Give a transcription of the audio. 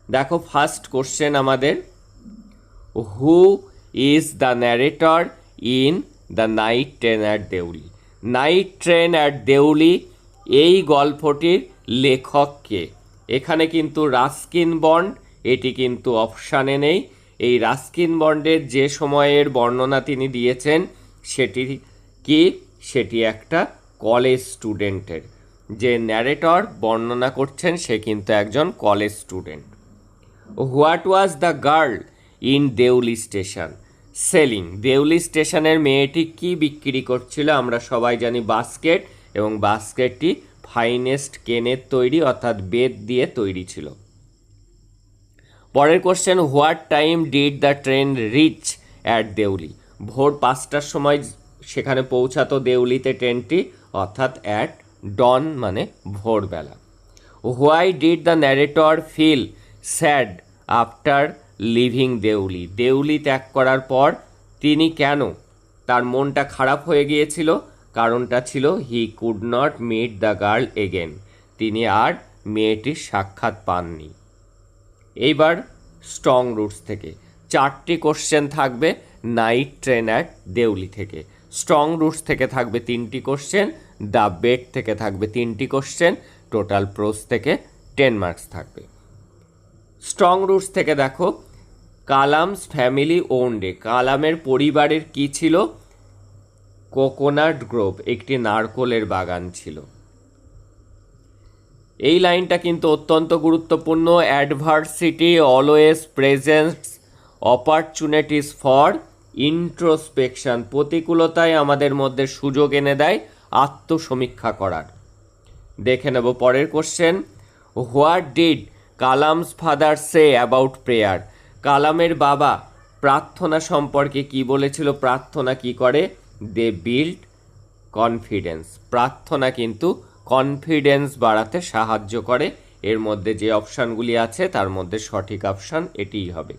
দেখো first question আমাদের, who is the narrator in the night train at Deoli. Night train at Deoli এই গল্পটির লেখক কে? এখানে কিন্তু রাস্কিন বন্ড, এটি কিন্তু অপশানে নেই। এই রাস্কিন বন্ডের যে সময়ের বর্ণনা তিনি দিয়েছেন সেটি কি? সেটি একটা কলেজ স্টুডেন্টের। যে ন্যারেটর বর্ণনা করছেন সে কিন্তু একজন college student. What was the girl in Deoli station selling? Deoli স্টেশনের মেয়েটি কি বিক্রি করছিল? আমরা সবাই জানি বাস্কেট, এবং বাস্কেটটি ফাইনেস্ট কেনের তৈরি, অর্থাৎ বেত দিয়ে তৈরি ছিল। পরের question, what time did the train reach at Deoli? ভোর 5টার সময় সেখানে পৌঁছাতো দেউলিতে ট্রেনটি, অর্থাৎ অ্যাট ডন মানে ভোরবেলা। Why did the narrator feel sad after leaving Deoli? Deoli ত্যাগ করার পর তিনি কেন তার মনটা খারাপ হয়ে গিয়েছিল? কারণটা ছিল he could not meet the girl again, তিনি আর মেয়েটির সাক্ষাৎ পাননি। এইবার স্ট্রং রুটস থেকে 4টি কোশ্চেন থাকবে নাইট ট্রেন অ্যাট দেউলি থেকে। স্ট্রং রুটস থেকে থাকবে 3টি কোশ্চেন, দ্য বেড থেকে থাকবে 3টি কোশ্চেন, টোটাল প্রোস থেকে 10 মার্কস থাকবে। স্ট্রং রুটস থেকে দেখো, কালামস ফ্যামিলি ওন্ডে, কালামের পরিবারের কি ছিল? কোকোনাট গ্রোভ, একটি নারকোলের বাগান ছিল। এই লাইনটা কিন্তু অত্যন্ত গুরুত্বপূর্ণ। Adversity always presents opportunities for introspection, প্রতিকূলতায় আমাদের মধ্যে সুযোগ এনে দেয় আত্মসমীক্ষা করার। দেখে নেব পরের question, what did Kalam's father say about prayer? কালামের বাবা প্রার্থনা সম্পর্কে কি বলেছিল? প্রার্থনা কি করে? দে বিল্ড কনফিডেন্স, প্রার্থনা কিন্তু কনফিডেন্স বাড়াতে সাহায্য করে। এর মধ্যে যে অপশানগুলি আছে তার মধ্যে সঠিক অপশান এটিই হবে।